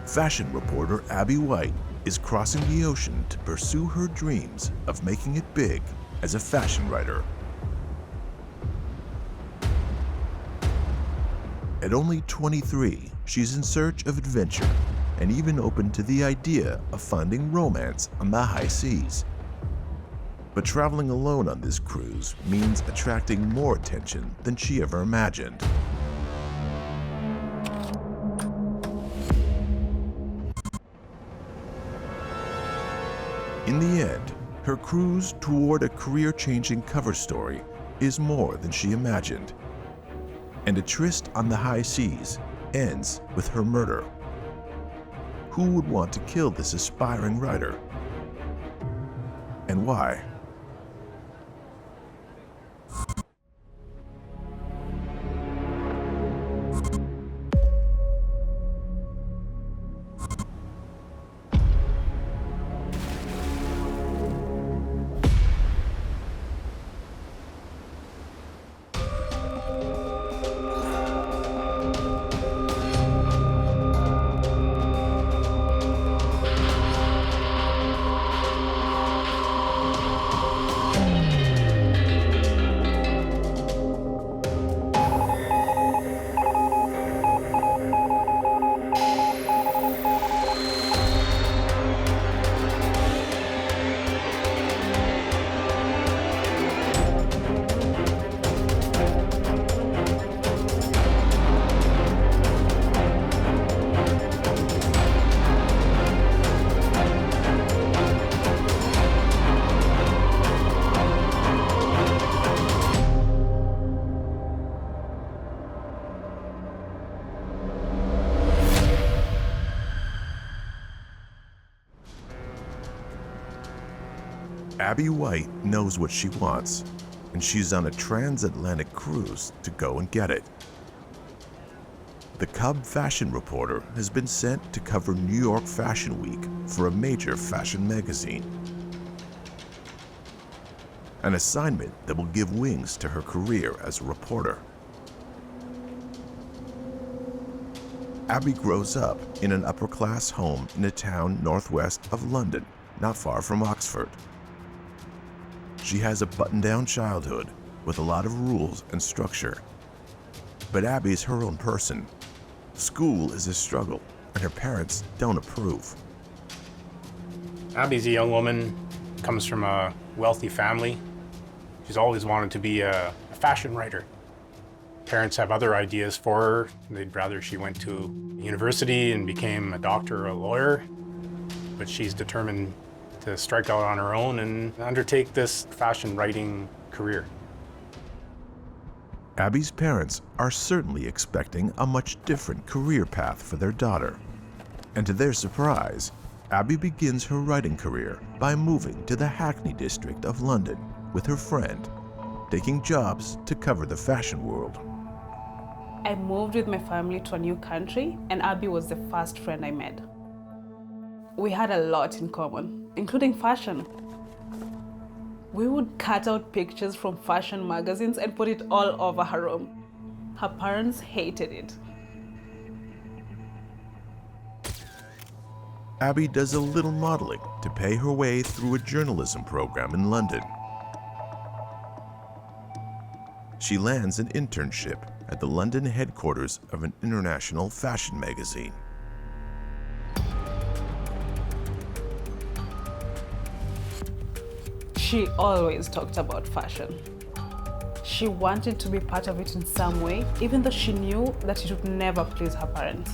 Fashion reporter Abby White is crossing the ocean to pursue her dreams of making it big as a fashion writer. At only 23, she's in search of adventure and even open to the idea of finding romance on the high seas. But traveling alone on this cruise means attracting more attention than she ever imagined. In the end, her cruise toward a career-changing cover story is more than she imagined. And a tryst on the high seas ends with her murder. Who would want to kill this aspiring writer? And why? Abby White knows what she wants, and she's on a transatlantic cruise to go and get it. The Cub fashion reporter has been sent to cover New York Fashion Week for a major fashion magazine. An assignment that will give wings to her career as a reporter. Abby grows up in an upper-class home in a town northwest of London, not far from Oxford. She has a buttoned-down childhood with a lot of rules and structure. But Abby's her own person. School is a struggle, and her parents don't approve. Abby's a young woman, comes from a wealthy family. She's always wanted to be a fashion writer. Parents have other ideas for her. They'd rather she went to university and became a doctor or a lawyer. But she's determined to strike out on her own and undertake this fashion writing career. Abby's parents are certainly expecting a much different career path for their daughter. And to their surprise, Abby begins her writing career by moving to the Hackney district of London with her friend, taking jobs to cover the fashion world. I moved with my family to a new country, and Abby was the first friend I met. We had a lot in common, including fashion. We would cut out pictures from fashion magazines and put it all over her room. Her parents hated it. Abby does a little modeling to pay her way through a journalism program in London. She lands an internship at the London headquarters of an international fashion magazine. She always talked about fashion. She wanted to be part of it in some way, even though she knew that it would never please her parents.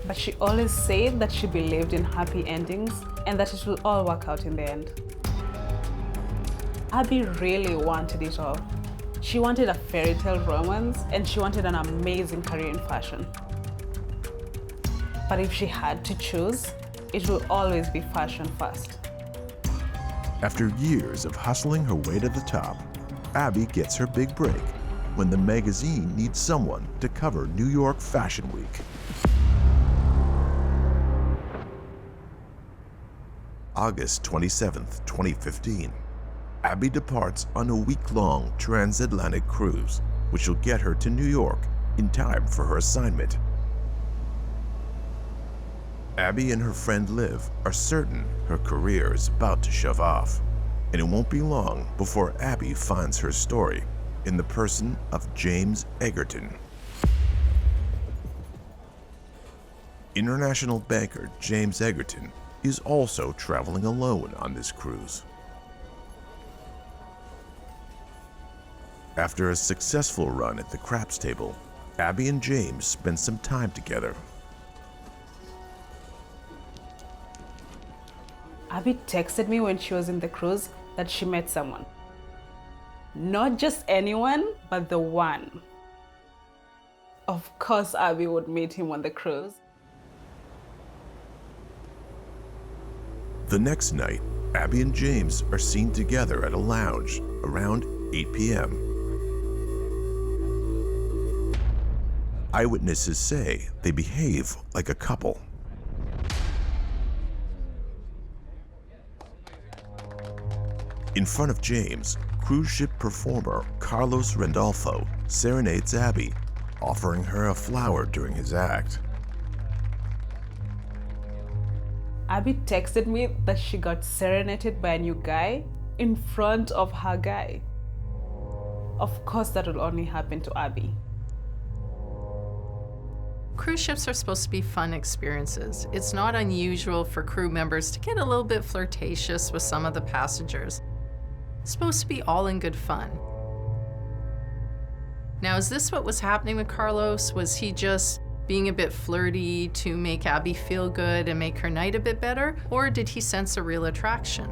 But she always said that she believed in happy endings and that it will all work out in the end. Abby really wanted it all. She wanted a fairy tale romance, and she wanted an amazing career in fashion. But if she had to choose, it will always be fashion first. After years of hustling her way to the top, Abby gets her big break when the magazine needs someone to cover New York Fashion Week. August 27th, 2015. Abby departs on a week-long transatlantic cruise, which will get her to New York in time for her assignment. Abby and her friend Liv are certain her career is about to shove off, and it won't be long before Abby finds her story in the person of James Egerton. International banker James Egerton is also traveling alone on this cruise. After a successful run at the craps table, Abby and James spend some time together. Abby texted me when she was in the cruise that she met someone. Not just anyone, but the one. Of course, Abby would meet him on the cruise. The next night, Abby and James are seen together at a lounge around 8 p.m. Eyewitnesses say they behave like a couple. In front of James, cruise ship performer Carlos Randolfo serenades Abby, offering her a flower during his act. Abby texted me that she got serenaded by a new guy in front of her guy. Of course, that will only happen to Abby. Cruise ships are supposed to be fun experiences. It's not unusual for crew members to get a little bit flirtatious with some of the passengers. It's supposed to be all in good fun. Now, is this what was happening with Carlos? Was he just being a bit flirty to make Abby feel good and make her night a bit better? Or did he sense a real attraction?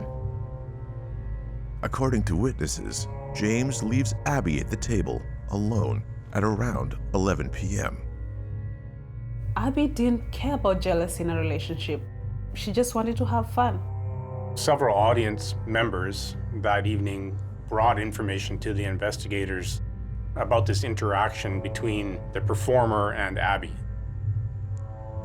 According to witnesses, James leaves Abby at the table alone at around 11 p.m. Abby didn't care about jealousy in a relationship. She just wanted to have fun. Several audience members that evening brought information to the investigators about this interaction between the performer and Abby.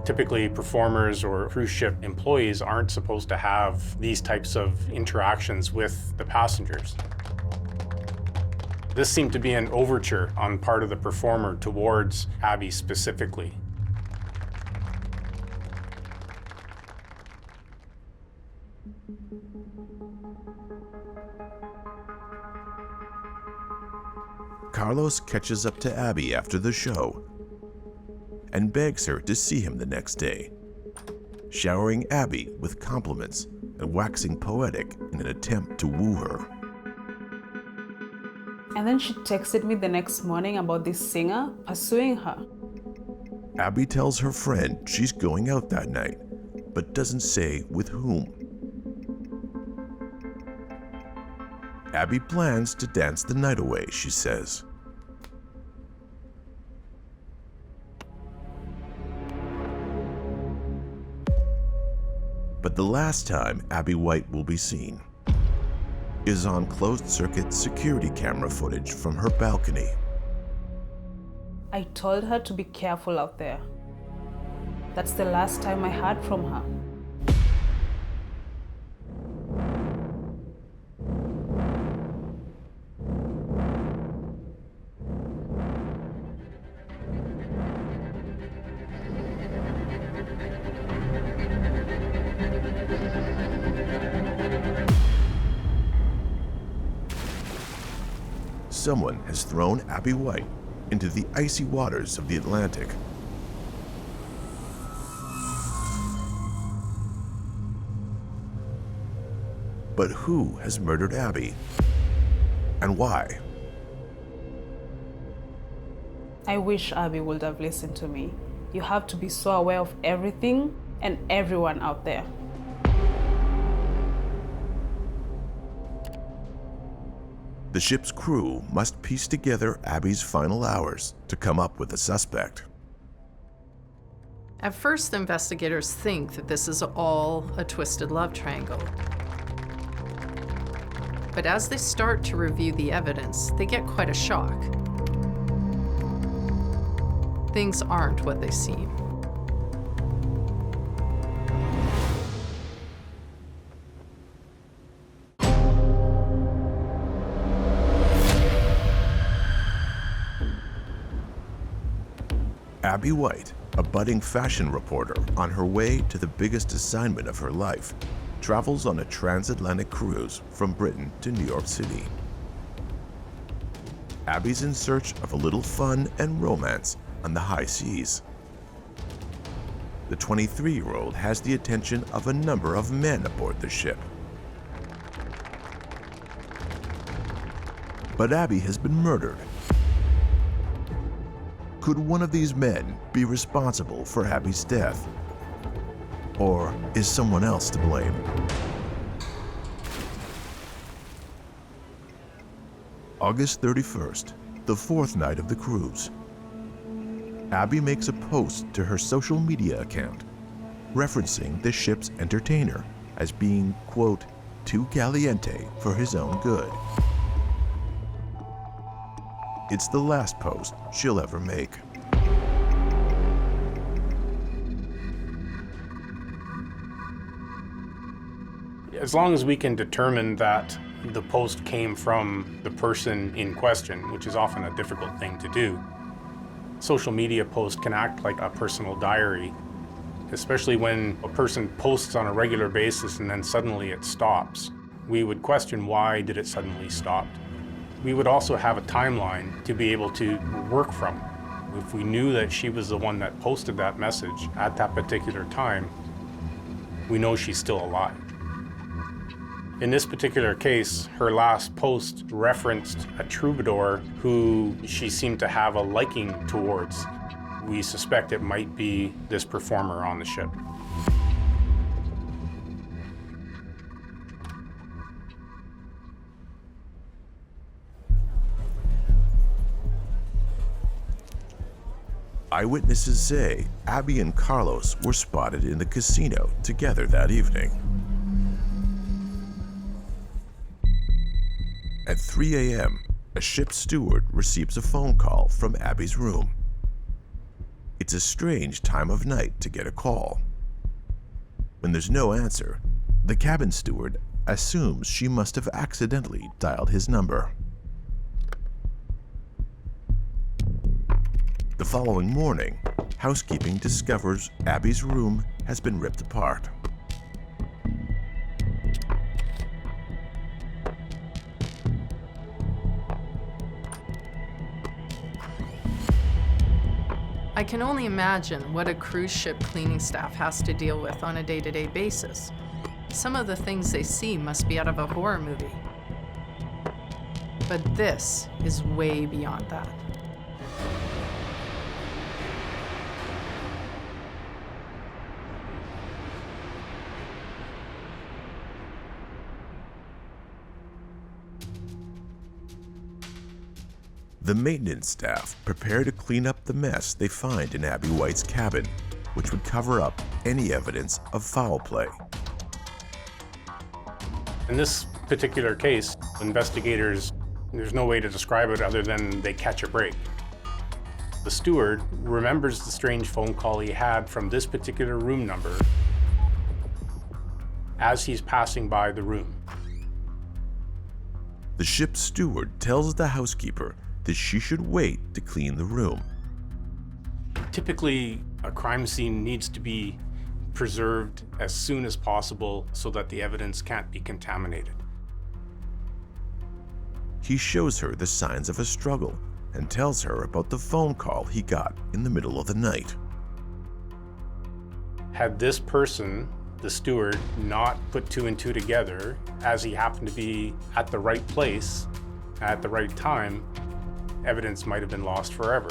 Typically, performers or cruise ship employees aren't supposed to have these types of interactions with the passengers. This seemed to be an overture on part of the performer towards Abby specifically. Carlos catches up to Abby after the show and begs her to see him the next day, showering Abby with compliments and waxing poetic in an attempt to woo her. And then she texted me the next morning about this singer pursuing her. Abby tells her friend she's going out that night, but doesn't say with whom. Abby plans to dance the night away, she says. But the last time Abby White will be seen is on closed-circuit security camera footage from her balcony. I told her to be careful out there. That's the last time I heard from her. Someone has thrown Abby White into the icy waters of the Atlantic. But who has murdered Abby? And why? I wish Abby would have listened to me. You have to be so aware of everything and everyone out there. The ship's crew must piece together Abby's final hours to come up with a suspect. At first, the investigators think that this is all a twisted love triangle. But as they start to review the evidence, they get quite a shock. Things aren't what they seem. Abby White, a budding fashion reporter on her way to the biggest assignment of her life, travels on a transatlantic cruise from Britain to New York City. Abby's in search of a little fun and romance on the high seas. The 23-year-old has the attention of a number of men aboard the ship. But Abby has been murdered. Could one of these men be responsible for Abby's death? Or is someone else to blame? August 31st, the fourth night of the cruise. Abby makes a post to her social media account, referencing the ship's entertainer as being, quote, too caliente for his own good. It's the last post she'll ever make. As long as we can determine that the post came from the person in question, which is often a difficult thing to do, social media posts can act like a personal diary, especially when a person posts on a regular basis and then suddenly it stops. We would question, why did it suddenly stop? We would also have a timeline to be able to work from. If we knew that she was the one that posted that message at that particular time, we know she's still alive. In this particular case, her last post referenced a troubadour who she seemed to have a liking towards. We suspect it might be this performer on the ship. Eyewitnesses say Abby and Carlos were spotted in the casino together that evening. At 3 a.m., a ship steward receives a phone call from Abby's room. It's a strange time of night to get a call. When there's no answer, the cabin steward assumes she must have accidentally dialed his number. The following morning, housekeeping discovers Abby's room has been ripped apart. I can only imagine what a cruise ship cleaning staff has to deal with on a day-to-day basis. Some of the things they see must be out of a horror movie. But this is way beyond that. The maintenance staff prepare to clean up the mess they find in Abby White's cabin, which would cover up any evidence of foul play. In this particular case, investigators, there's no way to describe it other than they catch a break. The steward remembers the strange phone call he had from this particular room number as he's passing by the room. The ship's steward tells the housekeeper that she should wait to clean the room. Typically, a crime scene needs to be preserved as soon as possible so that the evidence can't be contaminated. He shows her the signs of a struggle and tells her about the phone call he got in the middle of the night. Had this person, the steward, not put two and two together, as he happened to be at the right place at the right time, evidence might have been lost forever.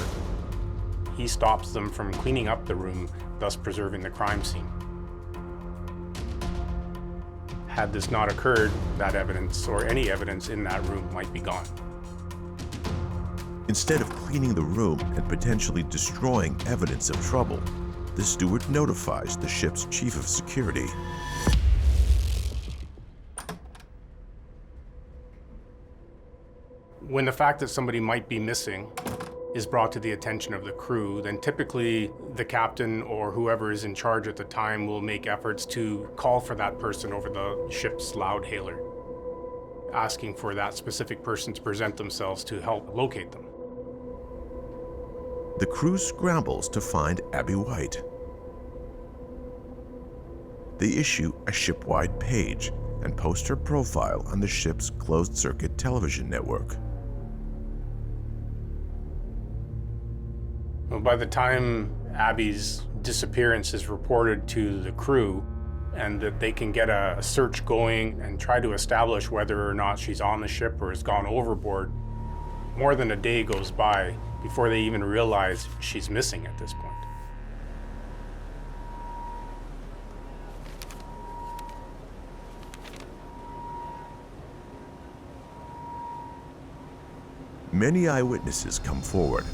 He stops them from cleaning up the room, thus preserving the crime scene. Had this not occurred, that evidence or any evidence in that room might be gone. Instead of cleaning the room and potentially destroying evidence of trouble, the steward notifies the ship's chief of security. When the fact that somebody might be missing is brought to the attention of the crew, then typically the captain or whoever is in charge at the time will make efforts to call for that person over the ship's loudhailer, asking for that specific person to present themselves to help locate them. the crew scrambles to find Abby White. They issue a ship-wide page and post her profile on the ship's closed-circuit television network. Well, by the time Abby's disappearance is reported to the crew and that they can get a search going and try to establish whether or not she's on the ship or has gone overboard, more than a day goes by before they even realize she's missing at this point. Many eyewitnesses come forward.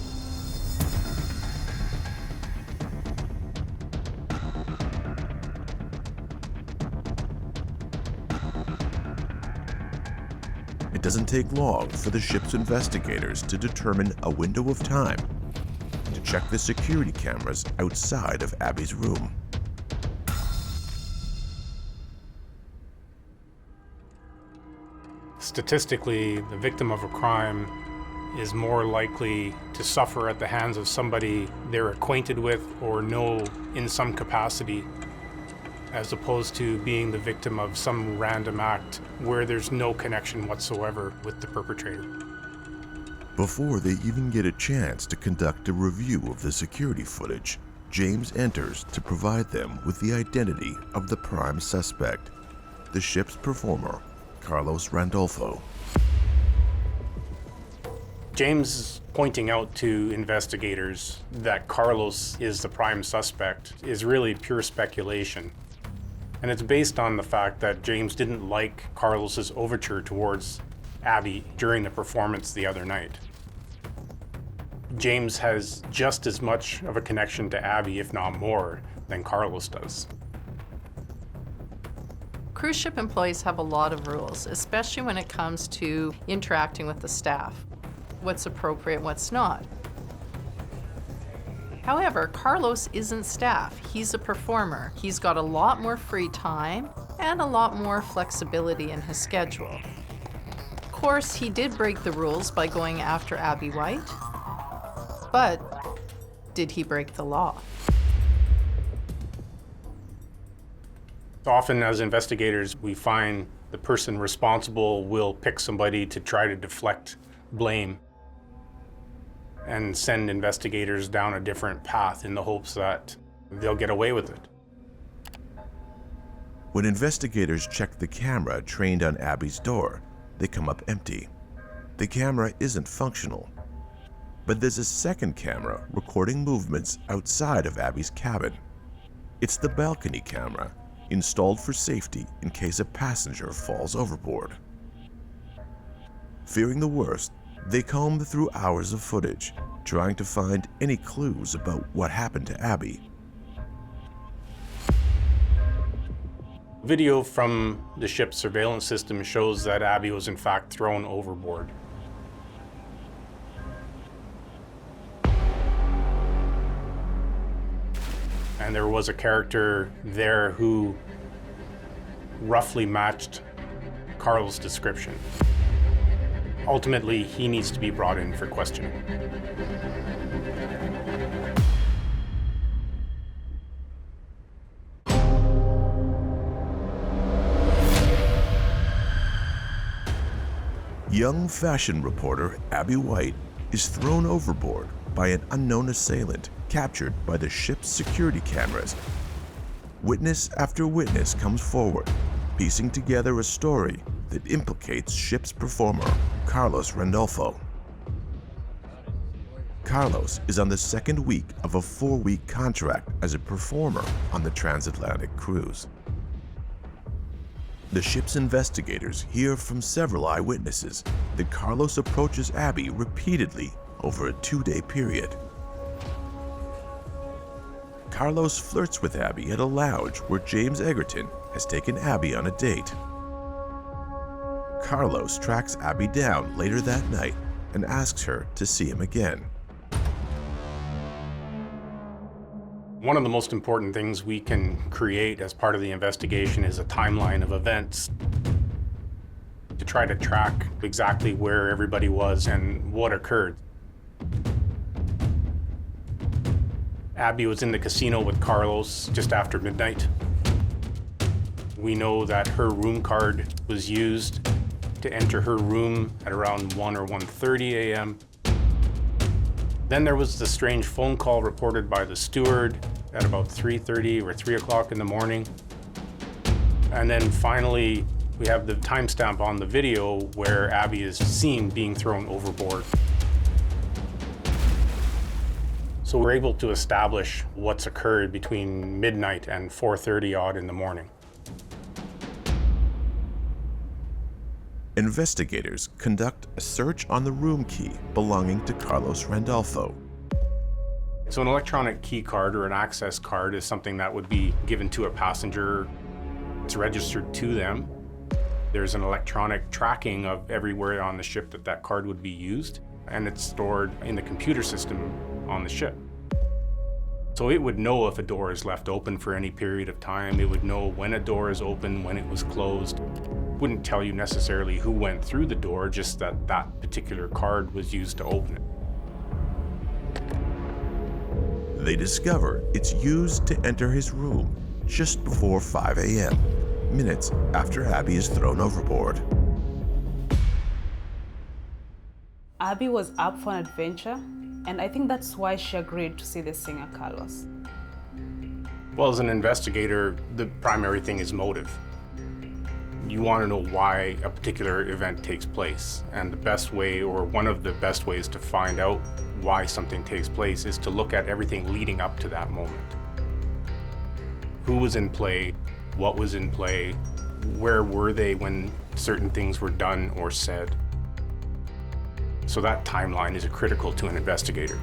It doesn't take long for the ship's investigators to determine a window of time to check the security cameras outside of Abby's room. Statistically, the victim of a crime is more likely to suffer at the hands of somebody they're acquainted with or know in some capacity, as opposed to being the victim of some random act where there's no connection whatsoever with the perpetrator. Before they even get a chance to conduct a review of the security footage, James enters to provide them with the identity of the prime suspect, the ship's performer, Carlos Randolfo. James is pointing out to investigators that Carlos is the prime suspect is really pure speculation. And it's based on the fact that James didn't like Carlos's overture towards Abby during the performance the other night. James has just as much of a connection to Abby, if not more, than Carlos does. Cruise ship employees have a lot of rules, especially when it comes to interacting with the staff. What's appropriate, what's not. However, Carlos isn't staff. He's a performer. He's got a lot more free time and a lot more flexibility in his schedule. Of course, he did break the rules by going after Abby White, but did he break the law? Often as investigators, we find the person responsible will pick somebody to try to deflect blame and send investigators down a different path in the hopes that they'll get away with it. When investigators check the camera trained on Abby's door, they come up empty. The camera isn't functional. But there's a second camera recording movements outside of Abby's cabin. It's the balcony camera, installed for safety in case a passenger falls overboard. Fearing the worst, they comb through hours of footage, trying to find any clues about what happened to Abby. Video from the ship's surveillance system shows that Abby was in fact thrown overboard. And there was a character there who roughly matched Carl's description. Ultimately, he needs to be brought in for questioning. Young fashion reporter Abby White is thrown overboard by an unknown assailant captured by the ship's security cameras. Witness after witness comes forward, piecing together a story that implicates ship's performer, Carlos Randolfo. Carlos is on the second week of a 4-week contract as a performer on the transatlantic cruise. The ship's investigators hear from several eyewitnesses that Carlos approaches Abby repeatedly over a 2-day period. Carlos flirts with Abby at a lounge where James Egerton has taken Abby on a date. Carlos tracks Abby down later that night and asks her to see him again. One of the most important things we can create as part of the investigation is a timeline of events to try to track exactly where everybody was and what occurred. Abby was in the casino with Carlos just after midnight. We know that her room card was used to enter her room at around 1 or 1:30 a.m. Then there was the strange phone call reported by the steward at about 3:30 or 3 o'clock in the morning. And then finally, we have the timestamp on the video where Abby is seen being thrown overboard. So we're able to establish what's occurred between midnight and 4:30 odd in the morning. Investigators conduct a search on the room key belonging to Carlos Randolfo. So an electronic key card or an access card is something that would be given to a passenger. It's registered to them. There's an electronic tracking of everywhere on the ship that that card would be used, and it's stored in the computer system on the ship. So it would know if a door is left open for any period of time. It would know when a door is open, when it was closed. Wouldn't tell you necessarily who went through the door, just that that particular card was used to open it. They discover it's used to enter his room just before 5 a.m., minutes after Abby is thrown overboard. Abby was up for an adventure, and I think that's why she agreed to see the singer Carlos. Well, as an investigator, the primary thing is motive. You want to know why a particular event takes place, and the best way, or one of the best ways to find out why something takes place, is to look at everything leading up to that moment. Who was in play? What was in play? Where were they when certain things were done or said? So that timeline is critical to an investigator.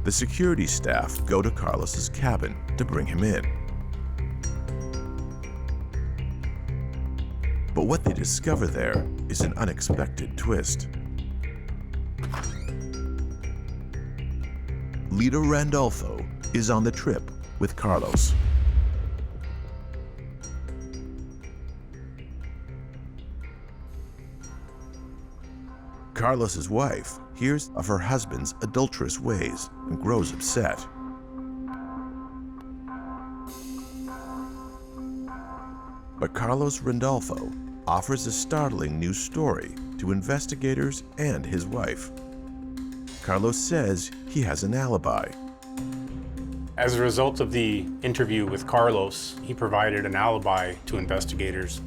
The security staff go to Carlos's cabin to bring him in. But what they discover there is an unexpected twist. Lita Randolfo is on the trip with Carlos. Carlos's wife hears of her husband's adulterous ways and grows upset. But Carlos Randolfo offers a startling new story to investigators and his wife. Carlos says he has an alibi. As a result of the interview with Carlos, he provided an alibi to investigators.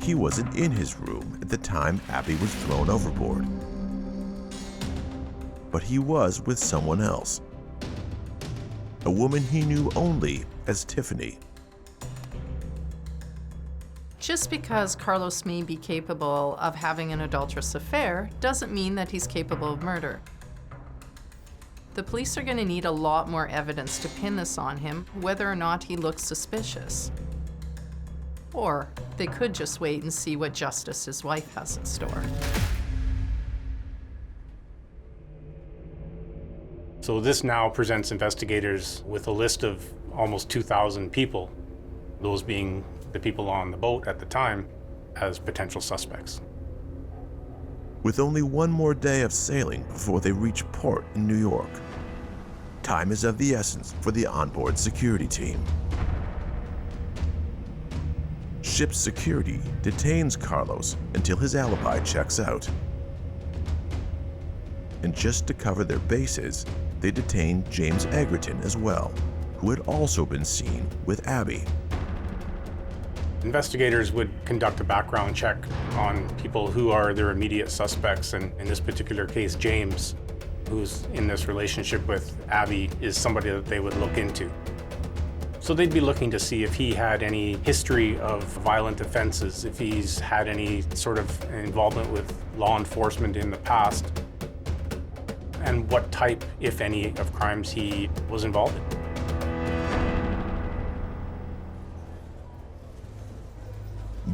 He wasn't in his room at the time Abby was thrown overboard. But he was with someone else, a woman he knew only as Tiffany. Just because Carlos may be capable of having an adulterous affair doesn't mean that he's capable of murder. The police are going to need a lot more evidence to pin this on him, whether or not he looks suspicious. Or they could just wait and see what justice his wife has in store. So this now presents investigators with a list of almost 2,000 people, those being the people on the boat at the time, as potential suspects. With only one more day of sailing before they reach port in New York, time is of the essence for the onboard security team. Ship security detains Carlos until his alibi checks out. And just to cover their bases, they detain James Egerton as well, who had also been seen with Abby. Investigators would conduct a background check on people who are their immediate suspects, and in this particular case, James, who's in this relationship with Abby, is somebody that they would look into. So they'd be looking to see if he had any history of violent offenses, if he's had any sort of involvement with law enforcement in the past, and what type, if any, of crimes he was involved in.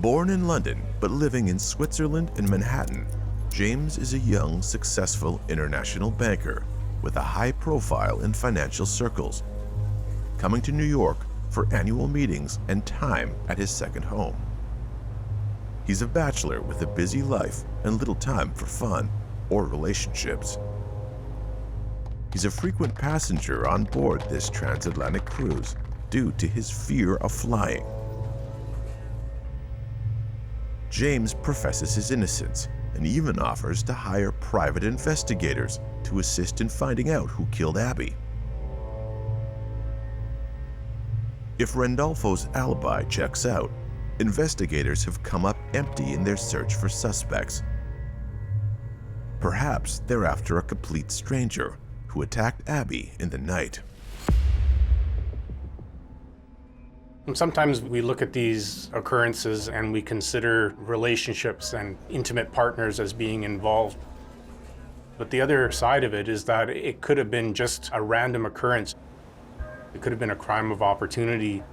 Born in London, but living in Switzerland and Manhattan, James is a young, successful international banker with a high profile in financial circles, coming to New York for annual meetings and time at his second home. He's a bachelor with a busy life and little time for fun or relationships. He's a frequent passenger on board this transatlantic cruise due to his fear of flying. James professes his innocence and even offers to hire private investigators to assist in finding out who killed Abby. If Randolfo's alibi checks out, investigators have come up empty in their search for suspects. Perhaps they're after a complete stranger who attacked Abby in the night. Sometimes we look at these occurrences and we consider relationships and intimate partners as being involved. But the other side of it is that it could have been just a random occurrence. It could have been a crime of opportunity.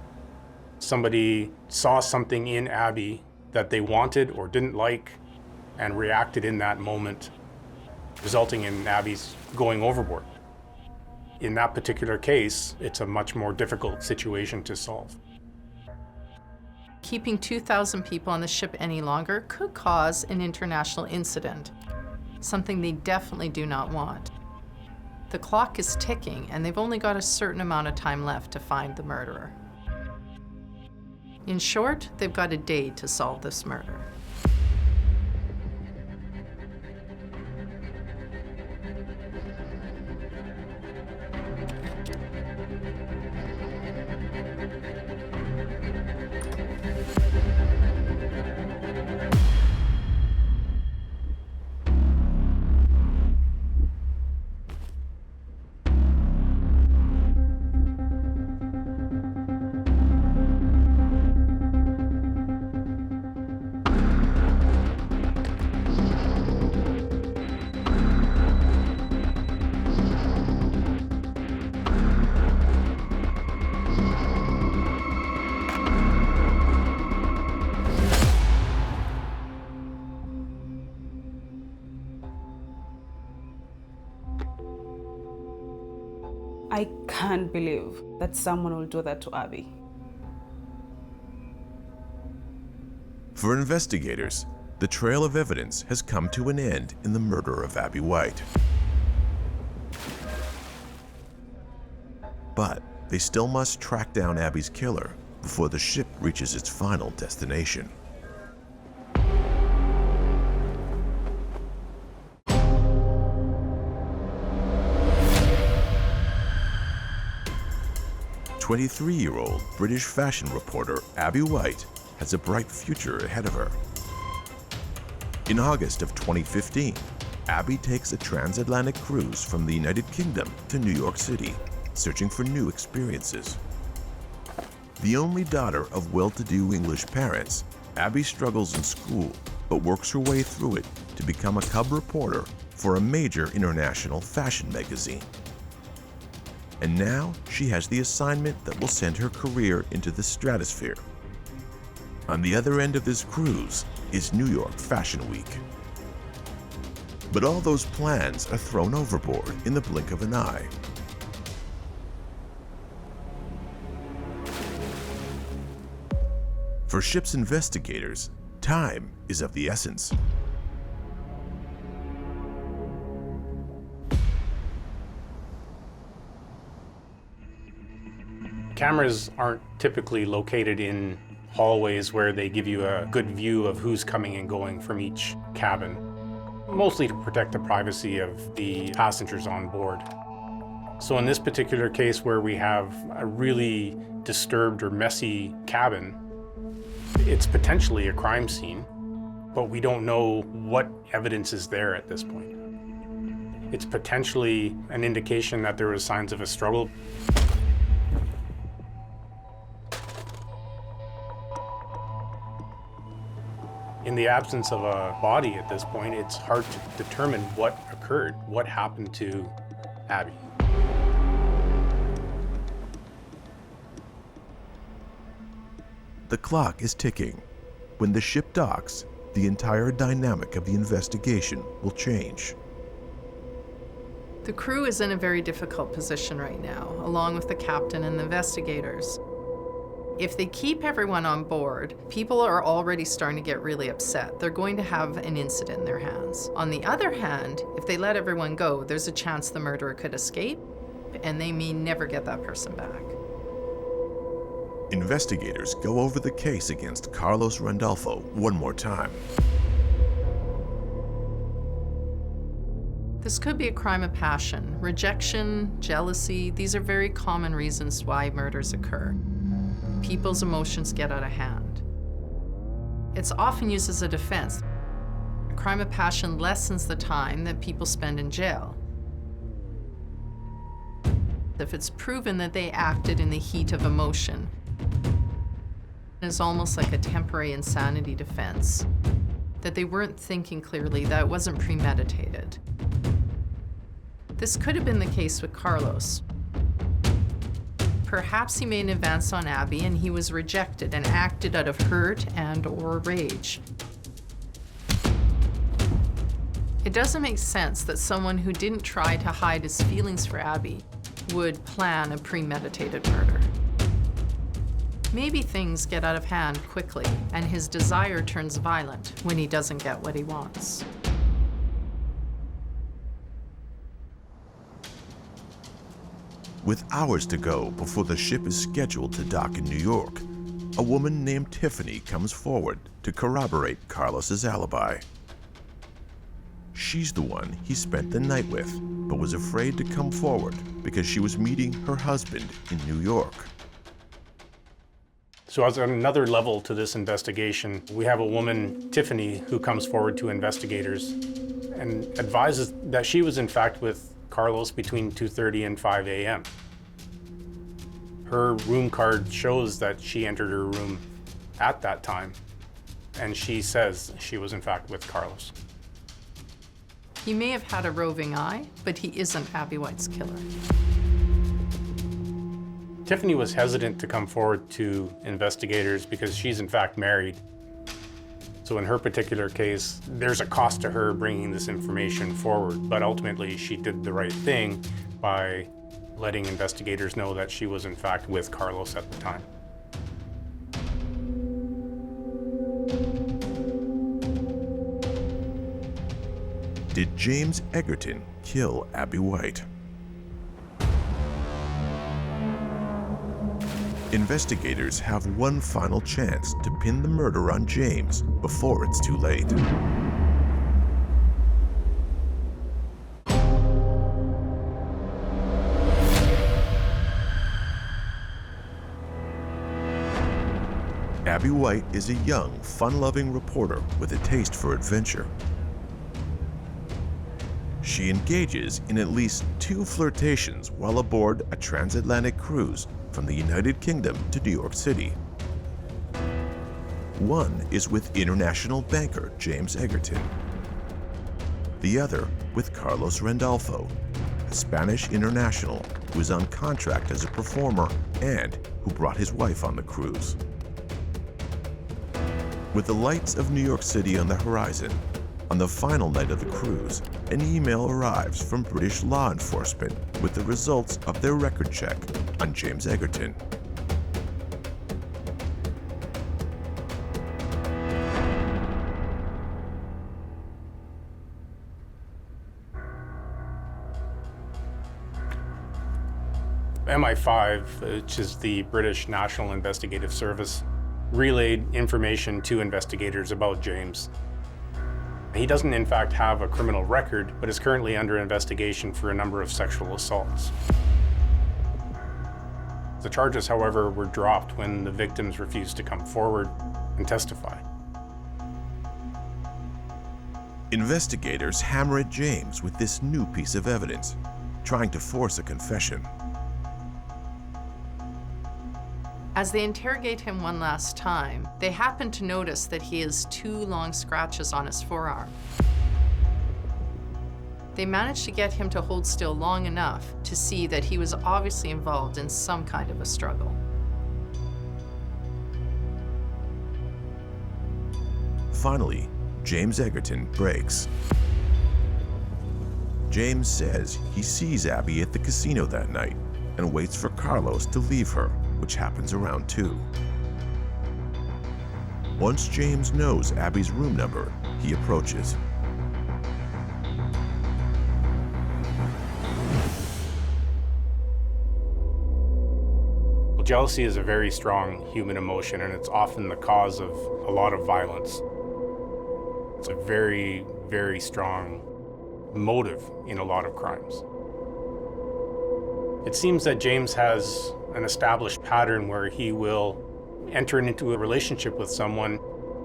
Somebody saw something in Abby that they wanted or didn't like and reacted in that moment, resulting in Abby's going overboard. In that particular case, it's a much more difficult situation to solve. Keeping 2,000 people on the ship any longer could cause an international incident, something they definitely do not want. The clock is ticking, and they've only got a certain amount of time left to find the murderer. In short, they've got a day to solve this murder. I can't believe that someone will do that to Abby. For investigators, the trail of evidence has come to an end in the murder of Abby White. But they still must track down Abby's killer before the ship reaches its final destination. "23-year-old British fashion reporter Abby White has a bright future ahead of her." In August of 2015, Abby takes a transatlantic cruise from the United Kingdom to New York City, searching for new experiences. The only daughter of well-to-do English parents, Abby struggles in school but works her way through it to become a cub reporter for a major international fashion magazine. And now she has the assignment that will send her career into the stratosphere. On the other end of this cruise is New York Fashion Week. But all those plans are thrown overboard in the blink of an eye. For ship's investigators, time is of the essence. Cameras aren't typically located in hallways where they give you a good view of who's coming and going from each cabin, mostly to protect the privacy of the passengers on board. So in this particular case where we have a really disturbed or messy cabin, it's potentially a crime scene, but we don't know what evidence is there at this point. It's potentially an indication that there was signs of a struggle. In the absence of a body at this point, it's hard to determine what occurred, what happened to Abby. The clock is ticking. When the ship docks, the entire dynamic of the investigation will change. The crew is in a very difficult position right now, along with the captain and the investigators. If they keep everyone on board, people are already starting to get really upset. They're going to have an incident in their hands. On the other hand, if they let everyone go, there's a chance the murderer could escape, and they may never get that person back. Investigators go over the case against Carlos Randolfo one more time. This could be a crime of passion. Rejection, jealousy, these are very common reasons why murders occur. People's emotions get out of hand. It's often used as a defense. A crime of passion lessens the time that people spend in jail. If it's proven that they acted in the heat of emotion, it's almost like a temporary insanity defense, that they weren't thinking clearly, that it wasn't premeditated. This could have been the case with Carlos. Perhaps he made an advance on Abby and he was rejected and acted out of hurt and/or rage. It doesn't make sense that someone who didn't try to hide his feelings for Abby would plan a premeditated murder. Maybe things get out of hand quickly and his desire turns violent when he doesn't get what he wants. With hours to go before the ship is scheduled to dock in New York, a woman named Tiffany comes forward to corroborate Carlos's alibi. She's the one he spent the night with, but was afraid to come forward because she was meeting her husband in New York. So as another level to this investigation, we have a woman, Tiffany, who comes forward to investigators and advises that she was in fact with Carlos between 2:30 and 5 a.m. Her room card shows that she entered her room at that time, and she says she was in fact with Carlos. He may have had a roving eye, but he isn't Abby White's killer. Tiffany was hesitant to come forward to investigators because she's in fact married. So in her particular case, there's a cost to her bringing this information forward, but ultimately she did the right thing by letting investigators know that she was in fact with Carlos at the time. Did James Egerton kill Abby White? Investigators have one final chance to pin the murder on James before it's too late. Abby White is a young, fun-loving reporter with a taste for adventure. She engages in at least 2 flirtations while aboard a transatlantic cruise from the United Kingdom to New York City. One is with international banker James Egerton. The other with Carlos Randolfo, a Spanish international who is on contract as a performer and who brought his wife on the cruise. With the lights of New York City on the horizon, on the final night of the cruise, an email arrives from British law enforcement with the results of their record check on James Egerton. MI5, which is the British National Investigative Service, relayed information to investigators about James. He doesn't in fact have a criminal record, but is currently under investigation for a number of sexual assaults. The charges, however, were dropped when the victims refused to come forward and testify. Investigators hammer at James with this new piece of evidence, trying to force a confession. As they interrogate him one last time, they happen to notice that he has 2 long scratches on his forearm. They manage to get him to hold still long enough to see that he was obviously involved in some kind of a struggle. Finally, James Egerton breaks. James says he sees Abby at the casino that night and waits for Carlos to leave her. which happens around 2. Once James knows Abby's room number, he approaches. Well, jealousy is a very strong human emotion, and it's often the cause of a lot of violence. It's a very, very strong motive in a lot of crimes. It seems that James has an established pattern where he will enter into a relationship with someone,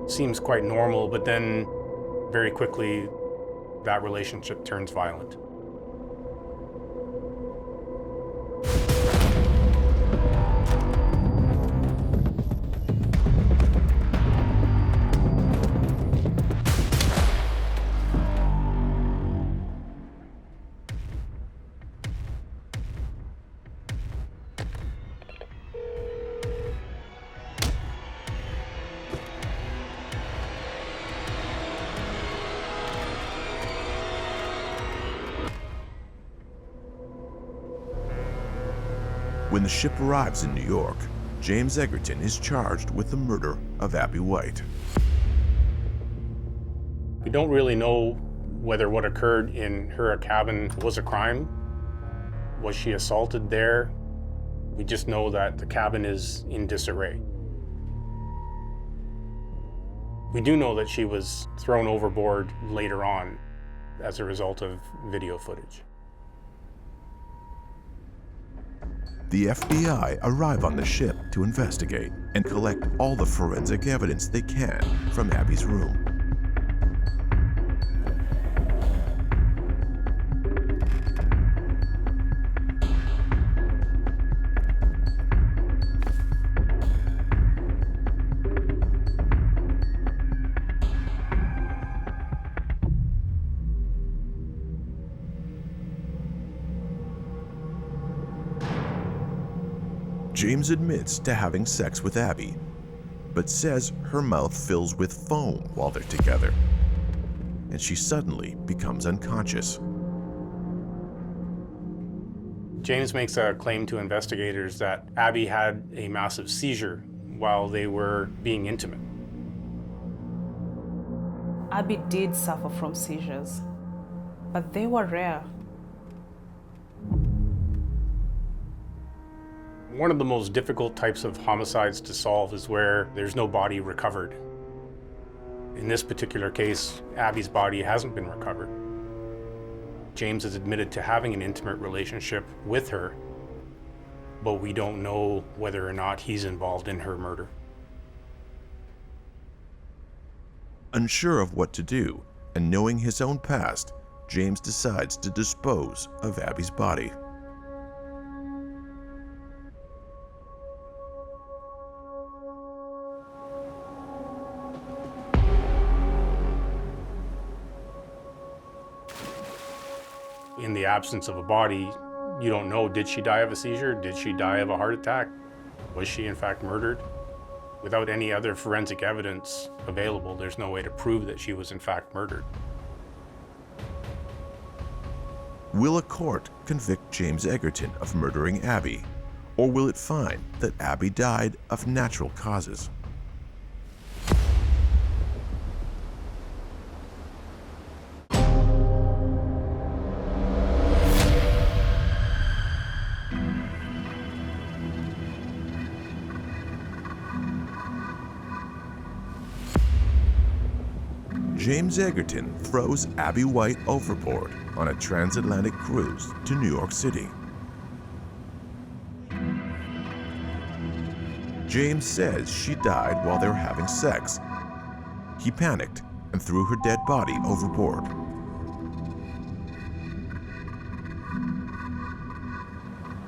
seems quite normal, but then very quickly that relationship turns violent. When the ship arrives in New York, James Egerton is charged with the murder of Abby White. We don't really know whether what occurred in her cabin was a crime. Was she assaulted there? We just know that the cabin is in disarray. We do know that she was thrown overboard later on as a result of video footage. The FBI arrive on the ship to investigate and collect all the forensic evidence they can from Abby's room. James admits to having sex with Abby, but says her mouth fills with foam while they're together, and she suddenly becomes unconscious. James makes a claim to investigators that Abby had a massive seizure while they were being intimate. Abby did suffer from seizures, but they were rare. One of the most difficult types of homicides to solve is where there's no body recovered. In this particular case, Abby's body hasn't been recovered. James has admitted to having an intimate relationship with her, but we don't know whether or not he's involved in her murder. Unsure of what to do, and knowing his own past, James decides to dispose of Abby's body. In the absence of a body, you don't know, did she die of a seizure? Did she die of a heart attack? Was she in fact murdered? Without any other forensic evidence available, there's no way to prove that she was in fact murdered. Will a court convict James Egerton of murdering Abby, or will it find that Abby died of natural causes? James Egerton throws Abby White overboard on a transatlantic cruise to New York City. James says she died while they were having sex. He panicked and threw her dead body overboard.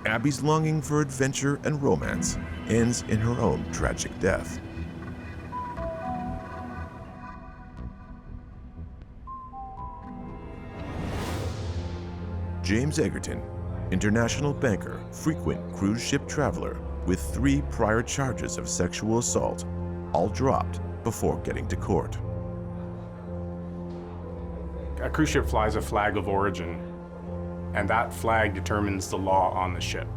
Abby's longing for adventure and romance ends in her own tragic death. James Egerton, international banker, frequent cruise ship traveler, with 3 prior charges of sexual assault, all dropped before getting to court. A cruise ship flies a flag of origin, and that flag determines the law on the ship.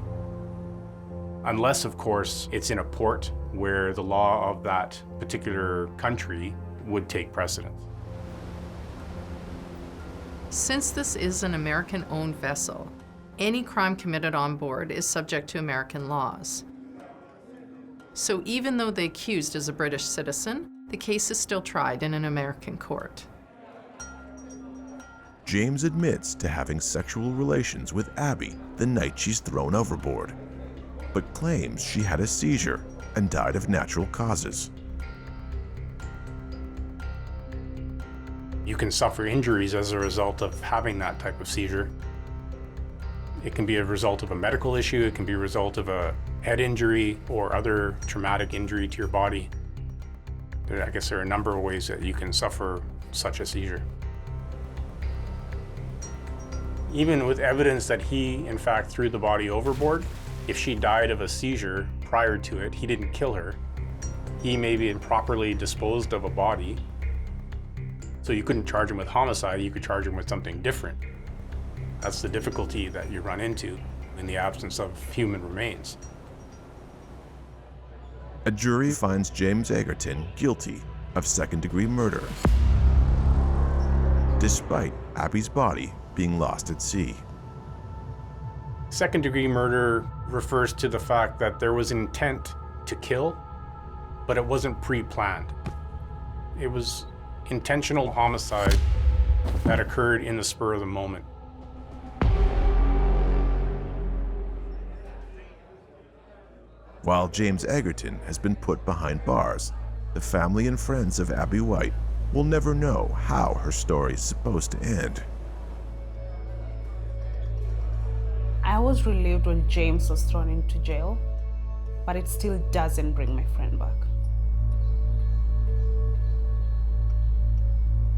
Unless, of course, it's in a port where the law of that particular country would take precedence. Since this is an American-owned vessel, any crime committed on board is subject to American laws. So even though the accused is a British citizen, the case is still tried in an American court. James admits to having sexual relations with Abby the night she's thrown overboard, but claims she had a seizure and died of natural causes. You can suffer injuries as a result of having that type of seizure. It can be a result of a medical issue, it can be a result of a head injury or other traumatic injury to your body. I guess there are a number of ways that you can suffer such a seizure. Even with evidence that he, in fact, threw the body overboard, if she died of a seizure prior to it, he didn't kill her. He may be improperly disposed of a body. So you couldn't charge him with homicide, you could charge him with something different. That's the difficulty that you run into in the absence of human remains. A jury finds James Egerton guilty of second-degree murder, despite Abby's body being lost at sea. Second-degree murder refers to the fact that there was intent to kill, but it wasn't pre-planned. It was intentional homicide that occurred in the spur of the moment. While James Egerton has been put behind bars, the family and friends of Abby White will never know how her story is supposed to end. I was relieved when James was thrown into jail, but it still doesn't bring my friend back.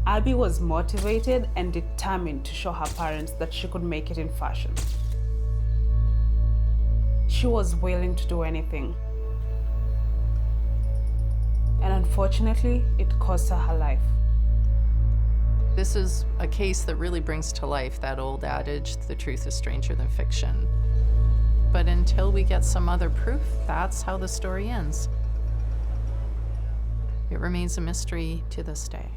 Abby was motivated and determined to show her parents that she could make it in fashion. She was willing to do anything. And unfortunately, it cost her her life. This is a case that really brings to life that old adage, the truth is stranger than fiction. But until we get some other proof, that's how the story ends. It remains a mystery to this day.